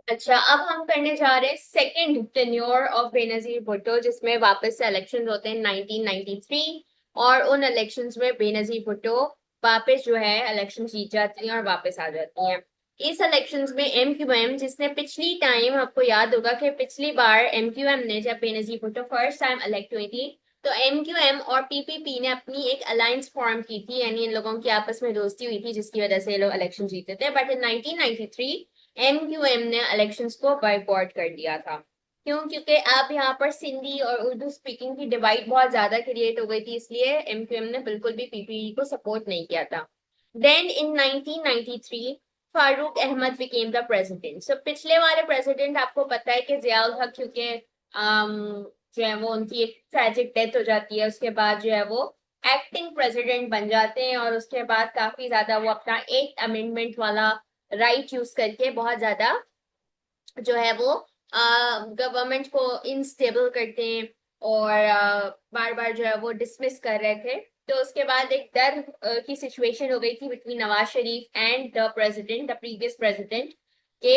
अच्छा, अब हम करने जा रहे हैं second tenure of Benazir Bhutto, जिसमें वापस से इलेक्शंस होते हैं 1993। और उन इलेक्शंस में बेनजीर भुट्टो वापस जो है इलेक्शन जीत जाती हैं और वापस आ जाती हैं। इस इलेक्शंस में एमक्यूएम, जिसने पिछली टाइम, आपको याद होगा कि पिछली बार एमक्यूएम ने, जब Benazir Bhutto first time elect हुई थी, तो एमक्यूएम और पीपीपी ने अपनी एक अलायंस फॉर्म की थी, यानी इन लोगों की आपस में दोस्ती हुई थी, जिसकी वजह से ये लोग इलेक्शन जीते थे। बट इन 1993 एमक्यूएम ने इलेक्शंस को बाइकआउट कर दिया था। क्यों? क्योंकि अब यहाँ पर सिंधी और उर्दू स्पीकिंग की डिवाइड बहुत ज्यादा क्रिएट हो गई थी, इसलिए एमक्यूएम ने बिल्कुल भी पीपीई को सपोर्ट नहीं किया था। Then in 1993 Farooq Ahmed became the president. So पिछले वाले प्रेसिडेंट आपको पता है कि जियाउल हक, क्योंकि जो है वो उनकी एक ट्रेजिक डेथ हो जाती है, उसके बाद जो है वो एक्टिंग प्रेसिडेंट बन जाते हैं, और उसके बाद काफी ज्यादा वो अपना एक अमेंडमेंट वाला राइट यूज करके बहुत ज्यादा जो है वो गवर्नमेंट को इनस्टेबल करते हैं, और बार बार जो है वो डिसमिस कर रहे थे। तो उसके बाद एक डर की सिचुएशन हो गई थी between Nawaz Sharif and the president, the previous president, कि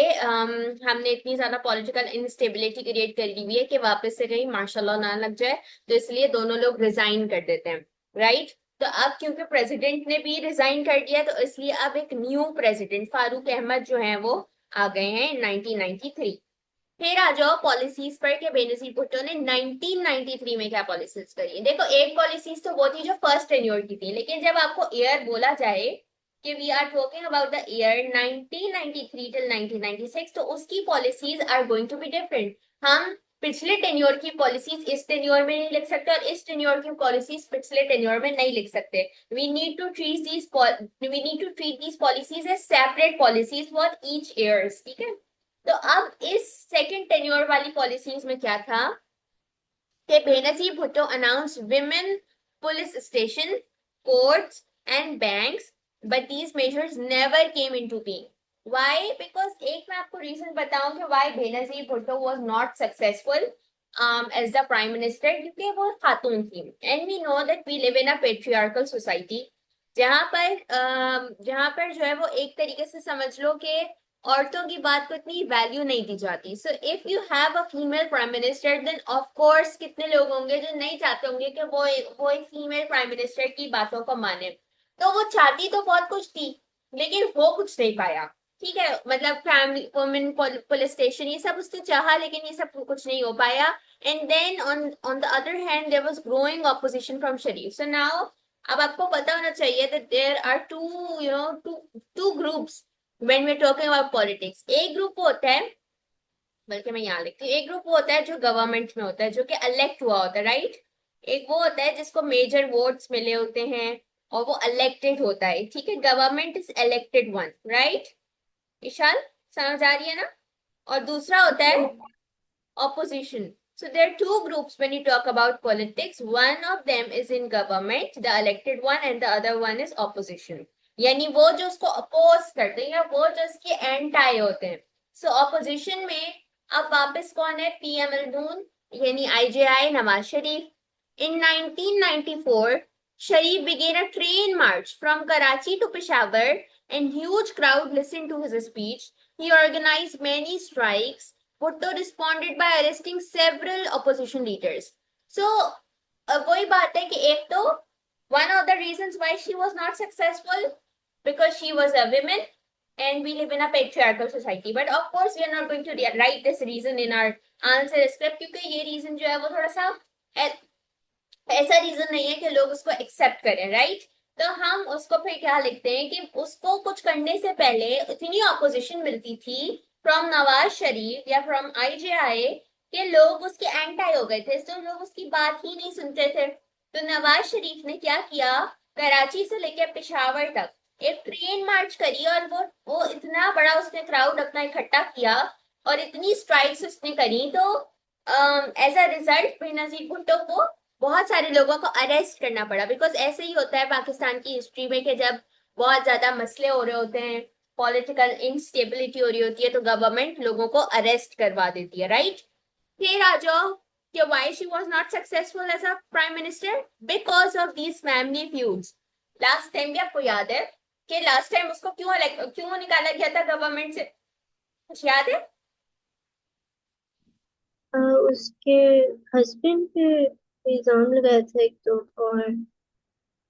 हमने इतनी ज्यादा पॉलिटिकल इंस्टेबिलिटी क्रिएट कर ली हुई है कि वापस से कहीं मार्शल लॉ ना लग जाए, तो इसलिए दोनों लोग रिजाइन कर देते हैं। राइट। तो अब क्योंकि प्रेसिडेंट ने भी रिजाइन कर दिया, तो इसलिए अब एक न्यू प्रेसिडेंट फारूक अहमद जो है वो आ गए हैं 1993। फिर आ जाओ पॉलिसीज पर कि बेनजीर भुट्टो ने 1993 में क्या पॉलिसीज करी है। देखो, एक पॉलिसीज तो वो थी जो फर्स्ट टेन्योर की थी, लेकिन जब आपको ईयर बोला जाए कि we are talking about the year 1993 till 1996, तो उसकी policies are going to be different. हम पिछले टेन्योर की पॉलिसीज इस टेन्योर में नहीं लिख सकते, और इस टेन्योर की पॉलिसीज पिछले टेन्योर में नहीं लिख सकते। We need to treat these policies as separate policies for each years. ठीक है। तो अब इस सेकंड टेन्योर वाली पॉलिसीज में क्या था कि Benazir Bhutto announce women police station, courts and banks, but these measures never came into being. Why? Because एक मैं आपको रीजन बताऊं कि why Benazir Bhutto was not successful as the prime minister, क्योंकि वो खातून थी। And we know that we live in a patriarchal society, जहां पर जो है वो एक तरीके से समझ लो कि औरतों की बात को इतनी वैल्यू नहीं दी जाती। So if you have a female prime minister, then of course कितने लोग होंगे जो नहीं चाहते होंगे कि वो एक फीमेल प्राइम मिनिस्टर की बातों को माने। तो वो चाहती तो बहुत कुछ थी, लेकिन वो कुछ नहीं पाया। ठीक है, मतलब फैमिली, वुमेन पुलिस स्टेशन, ये सब उसने चाहा, लेकिन ये सब कुछ नहीं हो पाया। And then on the other hand there was growing opposition from Sharif. So now, अब आपको पता होना चाहिए that there are two groups when we're talking about politics। एक ग्रुप वो होता है, बल्कि मैं यहाँ लिखती हूँ, एक ग्रुप वो होता है जो गवर्नमेंट में होता है, जो कि इलेक्ट हुआ होता है। राइट। एक वो होता है जिसको मेजर वोट्स मिले होते हैं, और वो इलेक्टेड होता है। ठीक है, government is elected one. Right. Vishal, समझ आ रही है ना? और दूसरा होता है opposition. So there are two groups when you talk about politics. One of them is in government, the elected one, and the other one is opposition. यानी वो जो उसको अपोज करते हैं, या वो जो उसके एंटाई होते हैं। सो ऑपोजिशन में अब वापस कौन है? पीएम नून, यानी आईजेआई, Nawaz Sharif. In 1994, Sharif began a train march from Karachi to Peshawar, and huge crowd listened to his speech. He organized many strikes. Bhutto responded by arresting several opposition leaders. So, वही बात है कि एक तो one of the reasons why she was not successful, because she was a woman and we live in a patriarchal society. But of course we are not going to write this reason in our answer script, क्योंकि ये reason जो है वो थोड़ा सा ऐसा reason नहीं है कि लोग उसको एक्सेप्ट करें। राइट। तो हम उसको फिर क्या लिखते हैं कि उसको कुछ करने से पहले इतनी ऑपोजिशन मिलती थी फ्रॉम नवाज शरीफ या फ्रॉम आईजेआई, के लोग उसके एंटाई हो गए थे, तो लोग उसकी बात ही नहीं सुनते थे। तो नवाज शरीफ ने क्या किया, कराची से लेकर पेशावर तक एक ट्रेन मार्च करी, और वो इतना बड़ा उसने क्राउड अपना इकट्ठा किया, और इतनी स्ट्राइक्स उसने करी, तो as a result Benazir Bhutto को बहुत सारे लोगों को अरेस्ट करना पड़ा। बिकॉज ऐसे ही होता है पाकिस्तान की हिस्ट्री में कि जब बहुत ज्यादा मसले हो रहे होते हैं, पॉलिटिकल इंस्टेबिलिटी हो रही होती है, तो गवर्नमेंट लोगों को अरेस्ट करवा देती है। राइट। फिर आ जाओ कि why she was not successful as a prime minister, because of these family feuds. Last time भी आपको याद है कि लास्ट टाइम उसको क्यों निकाला गया था गवर्नमेंट से? कुछ याद है? उसके हस्बैंड पे इल्जाम लगाया था एक तो। और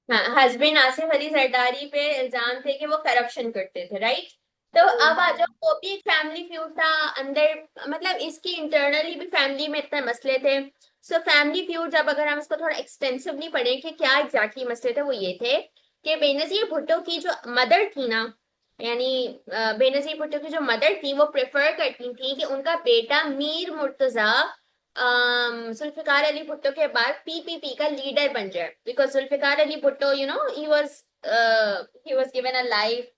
हाँ, हस्बैंड आसिफ अली जरदारी पे इल्जाम थे कि वो करप्शन करते थे, राइट। तो अब आ जाओ, वो भी एक फैमिली फ्यूड था अंदर, मतलब इसकी इंटरनली भी फैमिली में इतने मसले थे। सो फैमिली फ्यूड, जब अगर हम इसको थोड़ा एक्सटेंसिवली पढ़ें कि क्या एग्जैक्टली मसले थे, वो ये थे कि बेनजीर भुट्टो की जो मदर थी ना, यानी बेनजीर भुट्टो की जो मदर थी, वो प्रेफर करती थी कि उनका बेटा मीर मुर्तजा जुल्फिकार अली भुट्टो के बाद पीपीपी का लीडर बन जाए, because Zulfikar Ali Bhutto, he was given a life,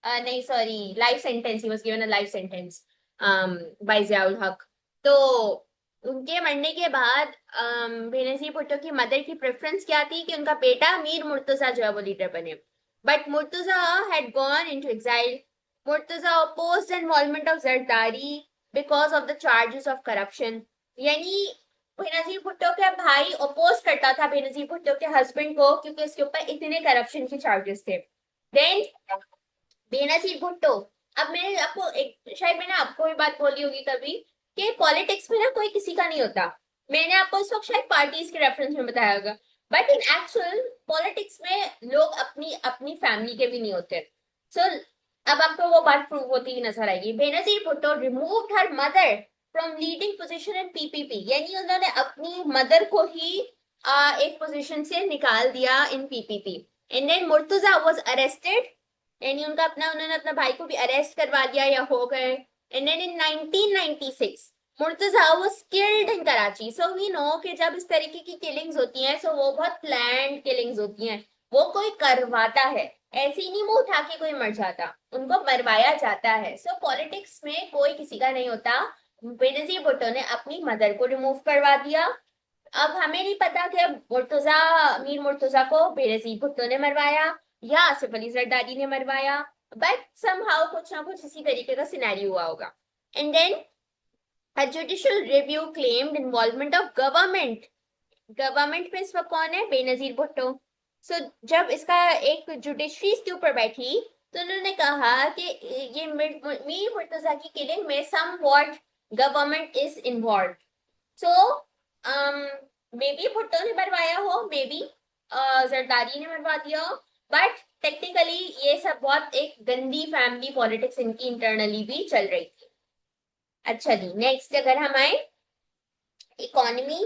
नहीं sorry, life sentence, he was given a life sentence by Ziaul Haq. तो उनके मरने के बाद बेनजीर भुट्टो की मदर की प्रेफरेंस क्या थी कि उनका बेटा मीर मुर्तजा जो है वो लीडर बने। But Murtaza had gone into exile. Murtaza opposed involvement of Zardari because of the charges of corruption. यानी बेनजीर भुट्टो का भाई अपोज करता था बेनजीर भुट्टो के हस्बैंड को, क्योंकि उसके ऊपर इतने करप्शन के चार्जेस थे। देन बेनजीर भुट्टो, अब मैंने आपको एक, शायद मैंने आपको भी बात बोली होगी कभी, कि पॉलिटिक्स में ना कोई किसी का नहीं होता। मैंने आपको इस वक्त शायद पार्टीज के रेफरेंस में बताया होगा, बट इन एक्चुअल पॉलिटिक्स में लोग अपनी अपनी फैमिली के भी नहीं होते। सो अब आपको वो बात प्रूव होती हुई नजर आएगी। Benazir Bhutto removed her mother from leading position in PPP, यानी उन्होंने अपनी मदर को ही एक पोजीशन से निकाल दिया in PPP. And then Murtaza was arrested, यानी उनका अपना, उन्होंने अपना भाई को भी अरेस्ट करवा दिया या हो गए। And then in 1996 Murtaza was killed in Karachi. So we know कि जब इस तरीके की किलिंग्स होती हैं, सो वो बहुत प्लान्ड किलिंग्स होती हैं, वो कोई करवाता है, ऐसे ही नहीं मुंह उठा के कोई मर जाता, उनको मरवाया जाता है। सो पॉलिटिक्स में कोई किसी का नहीं होता। बेनजीर भुट्टो ने अपनी मदर को रिमूव करवा दिया। अब हमें नहीं पता कि मुर्तजा, मीर मुर्तजा को बेनजीर भुट्टो ने मरवाया या आसिफ अली जरदारी ने मरवाया, बट समहाउ कुछ ना कुछ इसी तरीके का सिनेरियो हुआ होगा। And then a judicial review claimed involvement of government। Government पे इस वक्त कौन है? बेनजीर भुट्टो। सो जब इसका एक जुडिशरी इसके ऊपर बैठी, तो उन्होंने कहा कि ये मीर मुर्तजा की किलिंग में somewhat government is involve. So maybe Bhutto ने मरवाया हो, मे बी जरदारी ने मरवा दिया हो, बट टेक्निकली ये सब बहुत एक गंदी फैमिली पॉलिटिक्स इनकी इंटरनली भी चल रही थी। अच्छा जी, नेक्स्ट अगर हम आए, economy,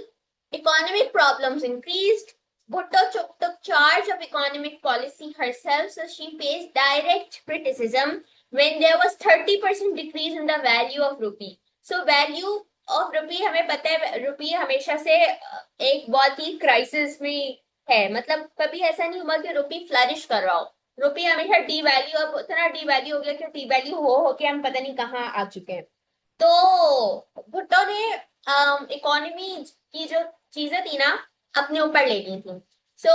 economic problems increased. Bhutto took charge of economic policy herself, so she faced direct criticism when there was 30% decrease in the value of rupee. So value of rupee, हमें पता है रुपी हमेशा से एक बहुत ही क्राइसिस में है, मतलब कभी ऐसा नहीं हुआ कि रुपी फ्लरिश कर रहा हो। रुपी हमेशा डी वैल्यू, अब उतना डी वैल्यू हो गया कि डी वैल्यू हो के हम पता नहीं कहाँ आ चुके हैं। तो भुट्टो ने इकोनॉमी की जो चीजें थी ना, अपने ऊपर ले ली थी। सो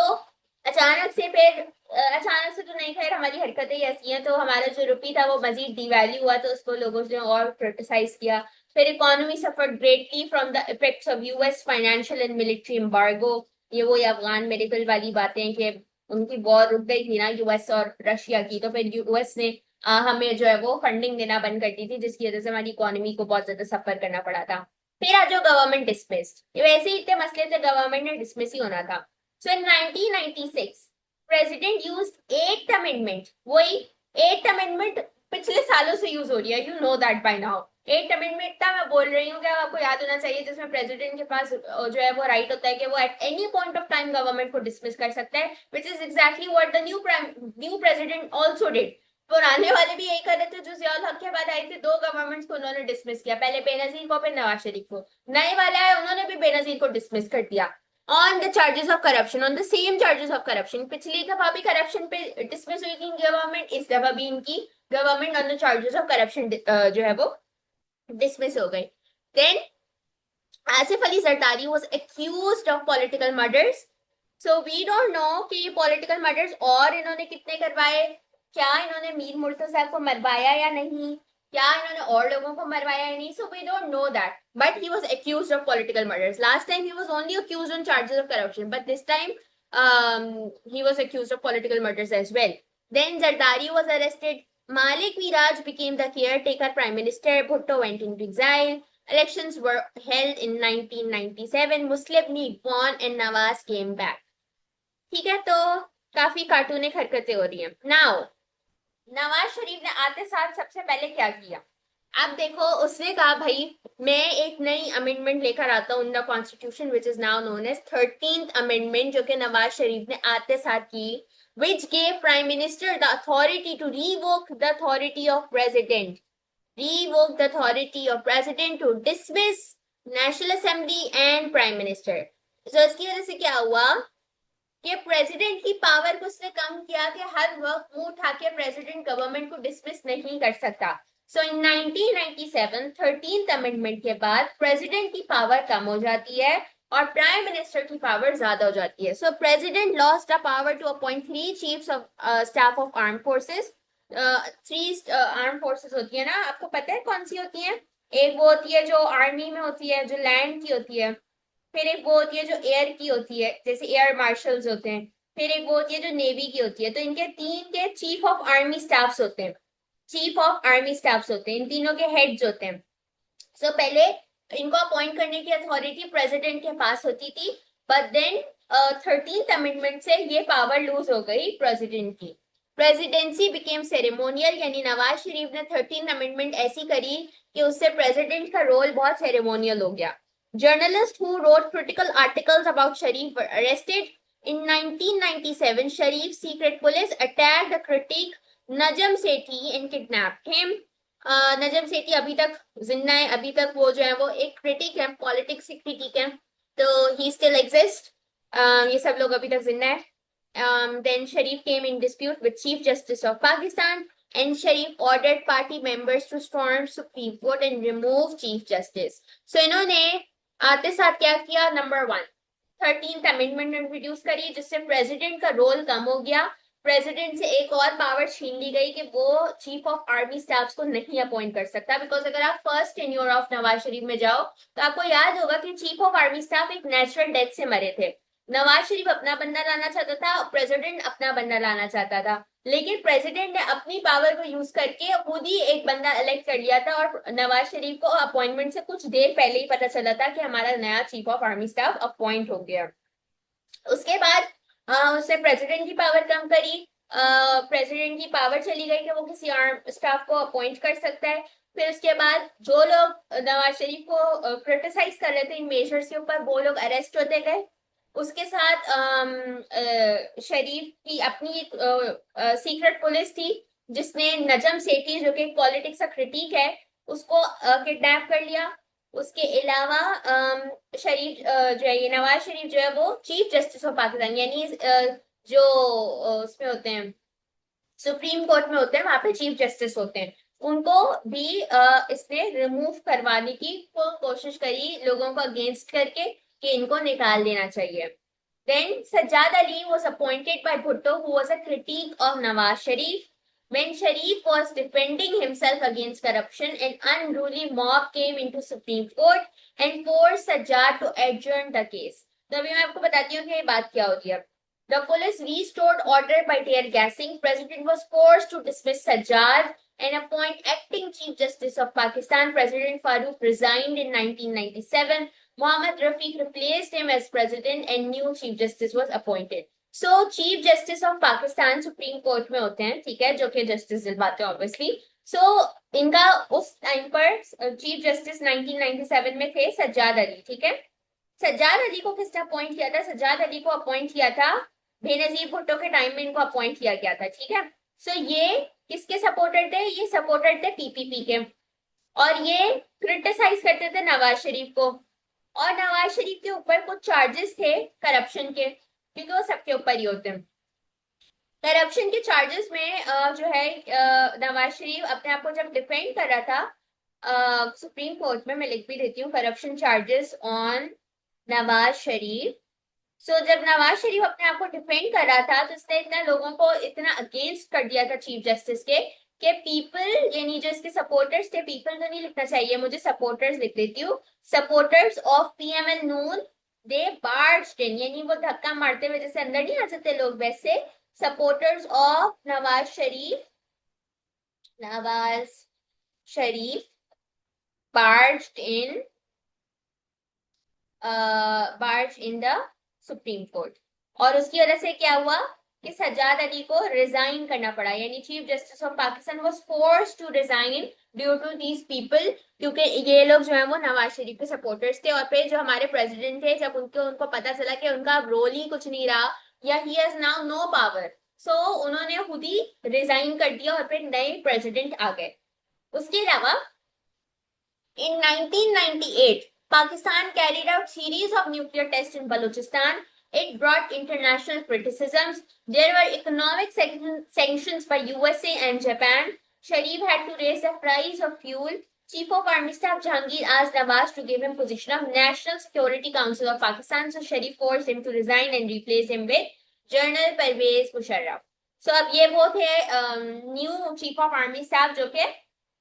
अचानक से फिर अचानक से तो नहीं, खैर हमारी हरकतें ही ऐसी हैं, तो हमारा जो रुपी था वो मजीद डिवैल्यू हुआ, तो उसको लोगों ने और क्रिटिसाइज किया। फिर economy suffered greatly from the effects of US financial and military embargo. ये वो अफगान मेडिकल वाली बातें कि उनकी वॉर रुक गई थी ना यूएस और रशिया की, तो फिर यूएस ने हमें जो है वो फंडिंग देना बंद कर दी थी, जिसकी वजह से हमारी इकोनॉमी को बहुत ज्यादा सफर करना पड़ा था। फिर आज जो गवर्नमेंट डिसमिस्ड, ये वैसे ही इतने मसले थे, गवर्नमेंट ने डिसमिस ही होना था। सो इन 1996 प्रेसिडेंट यूज्ड एट्थ अमेंडमेंट। वही एट्थ अमेंडमेंट पिछले सालों से यूज हो रही है, you know that bye now. Eighth amendment था, मैं बोल रही हूँ कि आपको याद होना चाहिए, जिसमें प्रेसिडेंट के पास जो है वो राइट होता है कि वो at any point of time government को डिसमिस कर सकता है, which is exactly what the new president also did. पुराने वाले भी यही कर रहे थे, जो जियाउल हक के बाद आए थे, दो गवर्नमेंट्स को उन्होंने डिसमिस किया, पहले बेनजीर को फिर नवाज शरीफ को। नए वाले आए, उन्होंने भी बेनजीर को डिसमिस कर दिया on the charges of corruption, on the same charges of corruption. पिछली दफा भी करप्शन पे डिसमिस हुई थी गवर्नमेंट, इस दफा भी इनकी government on the charges of corruption जो है वो डिसमिस हो गई। Then Asif Ali Zardari was accused of political murders. So we don't know कि पॉलिटिकल मर्डर्स और इन्होंने कितने करवाए, क्या इन्होंने मीर मुर्तजा को मरवाया या नहीं, क्या इन्होंने और लोगों को मरवाया या नहीं, so we don't know that, but he was accused of political murders. Last time he was only accused on charges of corruption, but this time he was accused of political murders as well. Then Zardari was arrested. Malik Miraj became the caretaker prime minister. Bhutto went into exile. Elections were held in 1997. Muslim League won and Nawaz came back. ठीक है, तो काफी कार्टूनिक हरकतें हो रही हैं now. Nawaz Sharif ने आते साथ सबसे पहले क्या किया? आप देखो, उसने कहा भाई मैं एक नई अमेंडमेंट लेकर आता हूं in the constitution which is now known as 13th amendment, जो कि नवाज शरीफ ने आते साथ की, which gave prime minister the authority to revoke the authority of president, revoke the authority of president to dismiss national assembly and prime minister। so इसकी वजह से क्या हुआ कि प्रेसिडेंट की पावर को उसने कम किया कि हर वक्त मुंह उठा के प्रेसिडेंट गवर्नमेंट को डिसमिस नहीं कर सकता। सो इन 1997 13th अमेंडमेंट के बाद प्रेसिडेंट की पावर कम हो जाती है और प्राइम मिनिस्टर की पावर ज्यादा हो जाती है। So president lost the power to appoint 3 chiefs of staff of arm forces. 3 arm forces होती है ना, आपको पता है कौन सी होती है? एक वो होती है जो आर्मी में होती है, जो लैंड की होती है। फिर एक वो होती है जो एयर की होती है, जैसे एयर मार्शल्स होते हैं। फिर एक वो होती है जो नेवी की होती है। तो इनके तीन के चीफ ऑफ आर्मी स्टाफ्स होते हैं, चीफ ऑफ आर्मी स्टाफ्स होते हैं, इन तीनों के हेड्स होते हैं। सो पहले इनको अपॉइंट करने की अथॉरिटी प्रेसिडेंट के पास होती थी, बट देन 13th अमेंडमेंट से ये पावर लूज हो गई प्रेसिडेंट की। प्रेसिडेंसी बिकेम सेरेमोनियल, यानी नवाज शरीफ ने 13th अमेंडमेंट ऐसी करी कि उससे प्रेसिडेंट का रोल बहुत सेरेमोनियल हो गया। Journalists who wrote critical articles about Sharif were arrested. In 1997, Sharif's secret police attacked the critic Najam Sethi and kidnapped him. Najam Sethi अभी तक जिंदा है, अभी तक वो जो है वो एक क्रिटिक है, पॉलिटिक्स की क्रिटिक है, तो ही स्टिल एग्जिस्ट। ये सब लोग अभी तक जिंदा है। then Sharif came in dispute with Chief Justice of Pakistan, and Sharif ordered party members to storm Supreme Court and remove Chief Justice. So इन्होंने आते साथ क्या किया? नंबर 1, 13th अमेंडमेंट इंट्रोड्यूस करी, जिससे प्रेसिडेंट का रोल कम हो गया। प्रेसिडेंट से एक और पावर छीन ली गई कि वो चीफ ऑफ आर्मी स्टाफ को नहीं अपॉइंट कर सकता, बिकॉज अगर आप first tenure of Nawaz Sharif में जाओ तो आपको याद होगा कि चीफ ऑफ आर्मी स्टाफ एक नेचुरल डेथ से मरे थे। नवाज शरीफ अपना बंदा लाना चाहता था, प्रेसिडेंट अपना बंदा लाना चाहता था, लेकिन प्रेसिडेंट ने अपनी पावर को यूज करके खुद ही एक बंदा इलेक्ट कर लिया था, और नवाज शरीफ को अपॉइंटमेंट से कुछ देर पहले ही पता चला था कि हमारा नया chief of army staff appoint हो गया। उसके बाद उसने प्रेसिडेंट की पावर कम करी, प्रेसिडेंट की पावर चली गई कि वो किसी आर्म स्टाफ को अपॉइंट कर सकता है। फिर उसके बाद जो लोग नवाज शरीफ को क्रिटिसाइज कर रहे थे इन मेजर्स के ऊपर, वो लोग अरेस्ट होते गए। उसके साथ शरीफ की अपनी सीक्रेट पुलिस थी, जिसने नजम सेठी, जो कि पॉलिटिक्स का क्रिटिक है, उसको किडनैप कर लिया। उसके अलावा शरीफ जो है, ये नवाज शरीफ जो है वो चीफ जस्टिस ऑफ पाकिस्तान, यानी जो उसमें होते हैं सुप्रीम कोर्ट में होते हैं, वहां पे चीफ जस्टिस होते हैं, उनको भी इसने रिमूव करवाने की फुल कोशिश करी लोगों को अगेंस्ट करके कि इनको निकाल देना चाहिए। Then Sajjad Ali was appointed by Bhutto, who was a critique of Nawaz Sharif. When Sharif was defending himself against corruption, an unruly mob came into Supreme Court and forced Sajjad to adjourn the case. तो अभी मैं आपको बताती हूँ कि ये बात क्या होती है। The police restored order by tear gassing. President was forced to dismiss Sajjad and appoint acting Chief Justice of Pakistan. President Farooq resigned in 1997. Mohammad Rafiq replaced him as president and new chief justice was appointed. So chief justice of Pakistan supreme court में होते हैं, ठीक है, जो कि justice दिलवाते हैं obviously. सो इनका उस टाइम पर चीफ जस्टिस 1997 में थे सज्जाद अली, ठीक है। सज्जाद अली को किसने अपॉइंट किया था? सज्जाद अली को अपॉइंट किया था बेनजीर भुट्टो के टाइम में, इनको अपॉइंट किया गया था, ठीक है। सो ये किसके सपोर्टर थे? ये सपोर्टर थे पीपीपी के, और ये क्रिटिसाइज करते थे नवाज शरीफ को, और नवाज शरीफ के ऊपर कुछ चार्जेस थे करप्शन के, क्योंकि वो सबके ऊपर ही होते हैं। करप्शन के चार्जेस में जो है नवाज शरीफ अपने आप को जब डिफेंड कर रहा था सुप्रीम कोर्ट में, मैं लिख भी देती हूँ, corruption charges on Nawaz Sharif. सो जब नवाज शरीफ अपने आप को डिफेंड कर रहा था तो उसने इतना लोगों को इतना अगेंस्ट कर दिया था चीफ जस्टिस के कि पीपल, यानी जो इसके सपोर्टर्स थे, पीपल तो नहीं लिखना चाहिए मुझे, सपोर्टर्स लिख देती हूँ, सपोर्टर्स ऑफ पीएमएल नून, दे बार्ज्ड इन, यानी वो धक्का मारते हुए जैसे अंदर नहीं आ सकते लोग, वैसे supporters of Nawaz Sharif barged in barge in the supreme court. और उसकी वजह से क्या हुआ कि सज्जाद अली को रिजाइन करना पड़ा, यानी chief justice of Pakistan was forced to resign due to these people, क्योंकि ये लोग जो है वो नवाज शरीफ के सपोर्टर्स थे। और फिर जो हमारे प्रेसिडेंट थे, जब उनको पता चला कि उनका रोल ही कुछ नहीं रहा, yeah he has now no power, so उन्होंने खुद ही रिजाइन कर दिया और फिर नए प्रेसिडेंट आ गए। उसके अलावा in 1998, Pakistan carried out series of nuclear tests in Balochistan. It brought international criticisms. There were economic sanctions by USA and Japan. Sharif had to raise the price of fuel. Chief of Army Staff Jahangir asked Nawaz to give him position of National Security Council of Pakistan. So Sharif forced him to resign and replace him with General Pervez Musharraf. So अब ये वो थे new chief of army staff, जो कि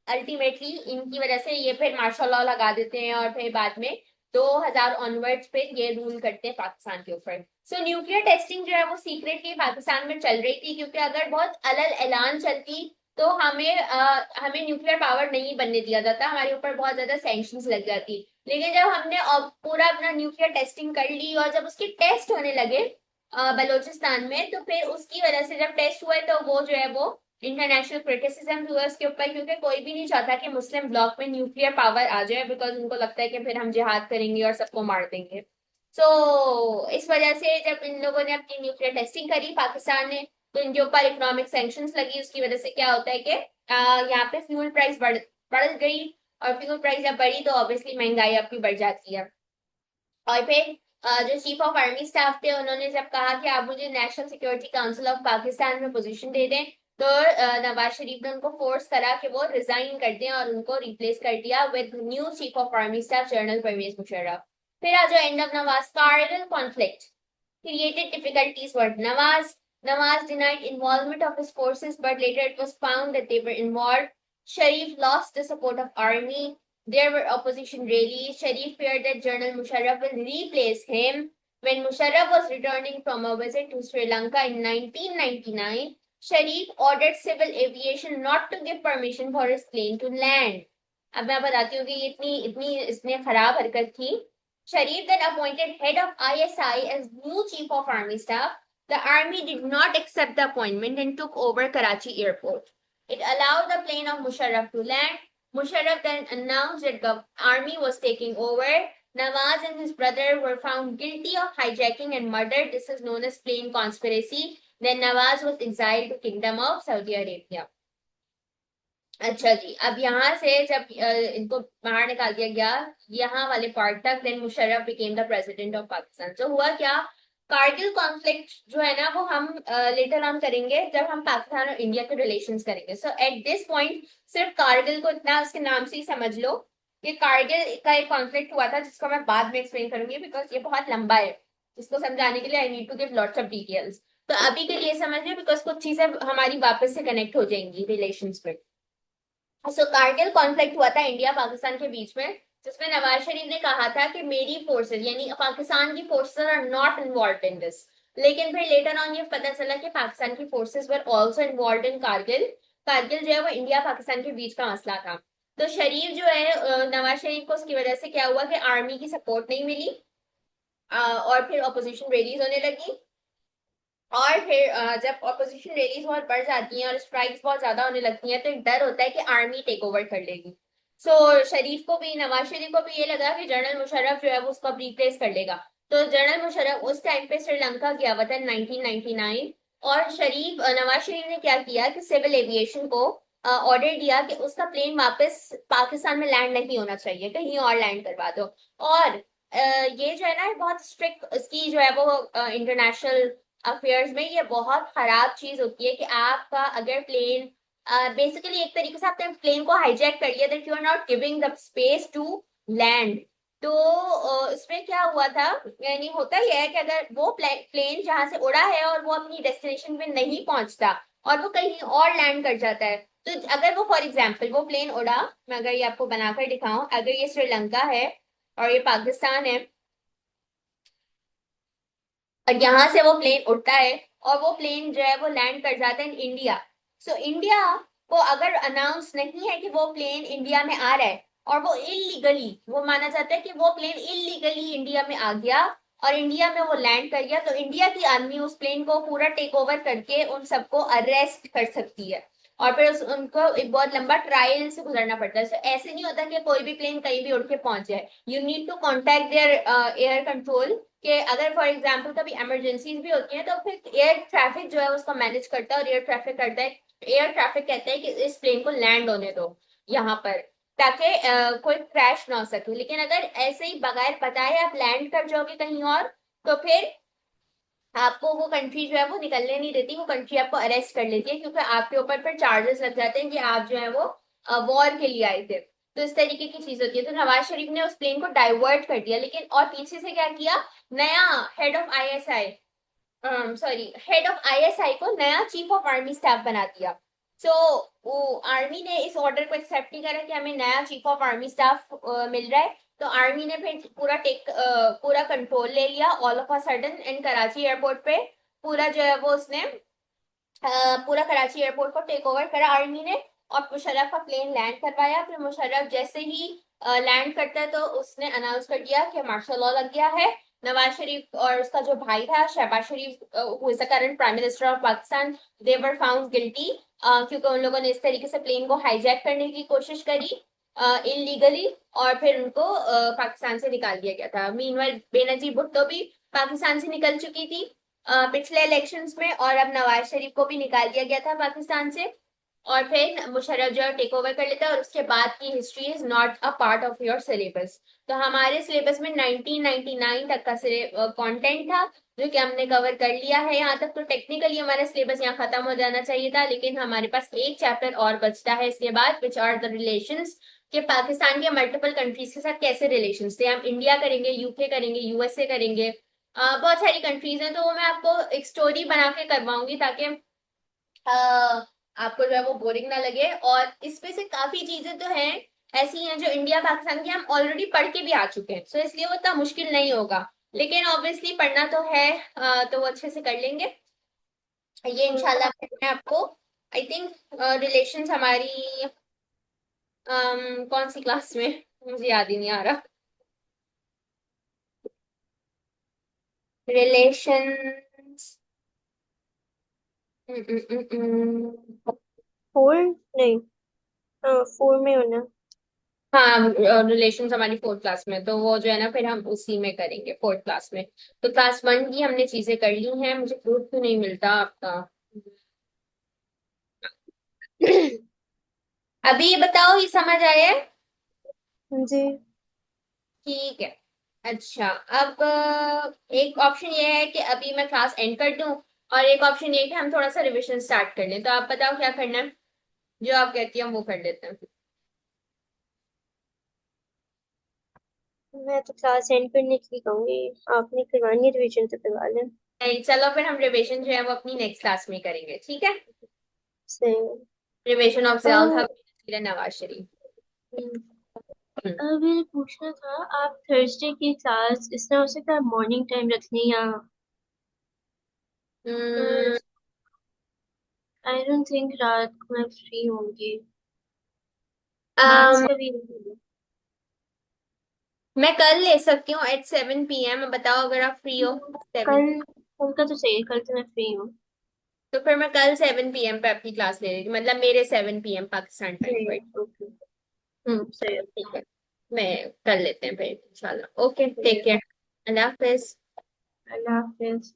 ultimately इनकी वजह से ये फिर मार्शल लॉ लगा देते हैं और फिर बाद में 2000 ऑनवर्ड्स पे ये रूल करते हैं पाकिस्तान के ऊपर। सो न्यूक्लियर टेस्टिंग जो है वो सीक्रेटली पाकिस्तान में चल रही थी, क्योंकि अगर बहुत अलग ऐलान चलती तो हमें न्यूक्लियर पावर नहीं बनने दिया जाता, हमारे ऊपर बहुत ज्यादा सैंक्शंस लग जाती। लेकिन जब हमने पूरा अपना न्यूक्लियर टेस्टिंग कर ली और जब उसके टेस्ट होने लगे बलोचिस्तान में, तो फिर उसकी वजह से जब टेस्ट हुए तो वो जो है वो इंटरनेशनल क्रिटिसिज्म हुआ उसके ऊपर, क्योंकि कोई भी नहीं चाहता कि मुस्लिम ब्लॉक में न्यूक्लियर पावर आ जाए, बिकॉज उनको लगता है कि फिर हम जिहाद करेंगे और सबको मार देंगे। इस वजह से जब इन लोगों ने अपनी न्यूक्लियर टेस्टिंग करी पाकिस्तान ने, तो इनके ऊपर इकोनॉमिक सैंक्शंस लगी। उसकी वजह से क्या होता है कि यहाँ पे फ्यूल प्राइस बढ़ गई, और फ्यूल प्राइस जब बढ़ी तो ऑब्वियसली महंगाई आपकी बढ़ जाती है। और फिर जो चीफ ऑफ आर्मी स्टाफ थे उन्होंने जब कहा कि आप मुझे national security council of Pakistan में पोजीशन दे दें, तो नवाज शरीफ ने उनको फोर्स करा कि वो रिजाइन कर दें और उनको रिप्लेस कर दिया with new chief of army staff general Pervez Musharraf. फिर आ जाओ end of Nawaz, Kargil conflict created difficulties for Nawaz. Nawaz denied involvement of his forces, but later it was found that they were involved. Sharif lost the support of army. There were opposition rallies. Sharif feared that General Musharraf will replace him. When Musharraf was returning from a visit to Sri Lanka in 1999, Sharif ordered civil aviation not to give permission for his plane to land. अब मैं बताती हूँ कि इतनी इतनी इसमें खराब हरकत थी। Sharif then appointed head of ISI as new chief of army staff. The army did not accept the appointment and took over Karachi airport. It allowed the plane of Musharraf to land. Musharraf then announced that the army was taking over. Nawaz and his brother were found guilty of hijacking and murder. This is known as plane conspiracy. Then Nawaz was exiled to Kingdom of Saudi Arabia. अच्छा जी, अब यहाँ से जब इनको बाहर निकाल दिया गया यहाँ वाले पार्ट तक, then Musharraf became the president of Pakistan. तो हुआ क्या, कारगिल कॉन्फ्लिक्ट जो है ना वो हम लेटर ऑन करेंगे जब हम पाकिस्तान और इंडिया के रिलेशंस करेंगे। सो एट दिस पॉइंट सिर्फ कारगिल को इतना उसके नाम से ही समझ लो कि कारगिल का एक कॉन्फ्लिक्ट हुआ था, जिसको मैं बाद में एक्सप्लेन करूंगी बिकॉज ये बहुत लंबा है। इसको समझाने के लिए I need to give lots of details. तो अभी के लिए समझ लो बिकॉज कुछ चीजें हमारी वापस से कनेक्ट हो जाएंगी रिलेशंस में। सो कारगिल कॉन्फ्लिक्ट हुआ था इंडिया पाकिस्तान के बीच में, जिसमें नवाज शरीफ ने कहा था कि मेरी फोर्सेस यानी पाकिस्तान की forces are not involve in this. लेकिन फिर लेटर ऑन ये पता चला कि पाकिस्तान की forces were also involve in Kargil. Kargil जो है वो इंडिया पाकिस्तान के बीच का मसला था। तो शरीफ जो है नवाज शरीफ को उसकी वजह से क्या हुआ कि आर्मी की सपोर्ट नहीं मिली, और फिर अपोजिशन रैलीज होने लगी। और फिर जब ऑपोजिशन रैलीज बहुत बढ़ जाती हैं और स्ट्राइक्स बहुत ज्यादा होने लगती हैं, तो एक डर होता है कि आर्मी टेक ओवर कर लेगी। शरीफ को भी, नवाज शरीफ को भी ये लगा कि जनरल मुशर्रफ जो है वो उसको रिप्लेस कर लेगा। तो जनरल मुशर्रफ उस टाइम पे श्रीलंका गया हुआ था 1999, और नवाज शरीफ ने क्या किया कि सिविल एविएशन को ऑर्डर दिया कि उसका प्लेन वापस पाकिस्तान में लैंड नहीं होना चाहिए, कहीं और लैंड करवा दो। और ये जो है ना बहुत स्ट्रिक्ट इसकी जो है वो इंटरनेशनल अफेयर्स में ये बहुत खराब चीज होती है कि आपका अगर प्लेन बेसिकली एक तरीके से आपने प्लेन को हाईजैक कर लिया, that you are not giving the space to land. तो इसमें क्या हुआ था, यानी होता ही है कि अगर वो प्लेन जहां से उड़ा है और वो अपनी डेस्टिनेशन पे नहीं पहुंचता और वो कहीं और लैंड कर जाता है, तो अगर वो फॉर एग्जाम्पल वो प्लेन उड़ा, मैं अगर ये आपको बनाकर दिखाऊं, अगर ये श्रीलंका है और ये पाकिस्तान है और यहाँ से वो प्लेन उड़ता है और वो प्लेन जो है वो लैंड कर जाता है इन इंडिया। सो इंडिया को अगर अनाउंस नहीं है कि वो प्लेन इंडिया में आ रहा है, और वो इलीगली, वो माना जाता है कि वो प्लेन इलीगली इंडिया में आ गया और इंडिया में वो लैंड कर गया, तो इंडिया की आर्मी उस प्लेन को पूरा टेक ओवर करके उन सबको अरेस्ट कर सकती है और फिर उनको एक बहुत लंबा ट्रायल से गुजरना पड़ता है। सो ऐसे नहीं होता कि कोई भी प्लेन कहीं भी उड़ के पहुंच जाए। You need to contact their air control, कि अगर फॉर एग्जाम्पल कभी इमरजेंसीज भी होती है तो फिर एयर ट्रैफिक जो है उसको मैनेज करता है, और एयर ट्रैफिक करता है, एयर ट्रैफिक कहता है कि इस प्लेन को लैंड होने दो यहाँ पर, ताकि कोई क्रैश ना हो सके। लेकिन अगर ऐसे ही बगैर बताए आप लैंड कर जाओगे कहीं और, तो फिर आपको वो कंट्री जो है वो निकलने नहीं देती, वो कंट्री आपको अरेस्ट कर लेती है, क्योंकि आपके ऊपर फिर चार्जेस लग जाते हैं कि आप जो है वो वॉर के लिए आए थे। तो इस तरीके की चीज होती है। तो नवाज शरीफ ने उस प्लेन को डाइवर्ट कर दिया, लेकिन और पीछे से क्या किया, नया head of ISI, sorry head of ISI को नया चीफ ऑफ आर्मी स्टाफ बना दिया। सो वो आर्मी ने इस ऑर्डर को एक्सेप्ट नहीं करा कि हमें नया चीफ ऑफ आर्मी स्टाफ मिल रहा है। तो आर्मी ने फिर पूरा कंट्रोल ले लिया all of a sudden and Karachi airport पे। पूरा जो है वो उसने पूरा कराची एयरपोर्ट को टेक ओवर करा आर्मी ने, और मुशर्रफ का प्लेन लैंड करवाया। फिर मुशर्रफ जैसे ही लैंड करता है तो उसने अनाउंस कर दिया कि मार्शल लॉ लग गया है। नवाज शरीफ और उसका जो भाई था Shahbaz Sharif, who is the current prime minister of Pakistan, they were found guilty, क्योंकि उन लोगों ने इस तरीके से प्लेन को हाईजैक करने की कोशिश करी इलीगली, और फिर उनको पाकिस्तान से निकाल दिया गया था। मीनवाइल बेनजीर भुट्टो भी पाकिस्तान से निकल चुकी थी पिछले इलेक्शंस में, और अब नवाज शरीफ को भी निकाल दिया गया था पाकिस्तान से। और फिर मुशर्रफ जो टेक ओवर कर लेता है, और उसके बाद की history is not a part of your syllabus. तो हमारे सिलेबस में 1999 तक का कंटेंट था जो कि हमने कवर कर लिया है यहाँ तक। तो टेक्निकली हमारा सिलेबस यहाँ खत्म हो जाना चाहिए था, लेकिन हमारे पास एक चैप्टर और बचता है इसके बाद, विच आर द रिलेशंस, कि पाकिस्तान के मल्टीपल कंट्रीज के साथ कैसे रिलेशंस थे। हम इंडिया करेंगे, यूके करेंगे, यूएसए करेंगे, बहुत सारी कंट्रीज हैं। तो वो मैं आपको एक स्टोरी बना के करवाऊंगी, ताकि आपको जो है वो बोरिंग ना लगे। और इसमें से काफी चीजें तो हैं ऐसी हैं जो इंडिया पाकिस्तान की हम ऑलरेडी पढ़ के भी आ चुके हैं, सो इसलिए वो इतना मुश्किल नहीं होगा। लेकिन ऑब्वियसली पढ़ना तो है, तो वो अच्छे से कर लेंगे ये इंशाल्लाह। मैं आपको आई थिंक रिलेशंस हमारी कौन सी क्लास में, मुझे याद ही नहीं आ रहा। रिलेशंस, फोर नहीं, हाँ फोर में होना। हाँ रिलेशन हमारी फोर्थ क्लास में, तो वो जो है ना फिर हम उसी में करेंगे फोर्थ क्लास में। तो क्लास वन की हमने चीजें कर ली हैं। मुझे प्रूफ क्यों नहीं मिलता आपका? अभी ये बताओ, ये समझ आया है? जी। ठीक है। अच्छा, अब एक ऑप्शन ये है कि अभी मैं क्लास एंड कर दूं, और एक ऑप्शन ये है कि हम थोड़ा सा रिविजन स्टार्ट कर लें। तो आप बताओ क्या करना है, जो आप कहती हैं हम वो कर लेते हैं। मैं तो क्लास एंड करने की कहूंगी। आपने करवानी है रिवीजन तो करवा लें। नहीं, चलो फिर हम रिविजन जो है वो अपनी नेक्स्ट क्लास में करेंगे, ठीक है? सही। रिविजन ऑफ और जियाउल हक नवाज शरीफ। हम्म। मुझे पूछना था, आप थर्सडे की क्लास इस तरह हो सकता है मॉर्निंग टाइम रख लें, या हम्म, आई डोंट थिंक रात को मैं फ्री होंगी। मैथ्स अम, का भी। मैं कल ले सकती हूँ एट 7 PM। बताओ अगर आप फ्री हो 7। कल, कल का तो सही है, कल तो मैं फ्री हूँ। तो फिर मैं कल 7 PM पे अपनी क्लास ले लेगी, मतलब मेरे 7 PM पाकिस्तान टाइम सही पर। है, ओके। सही है। ठीक है, मैं कर लेते हैं फिर इंशाल्लाह। Okay, take care. अल्लाह हाफिज। अल्लाह हाफिज।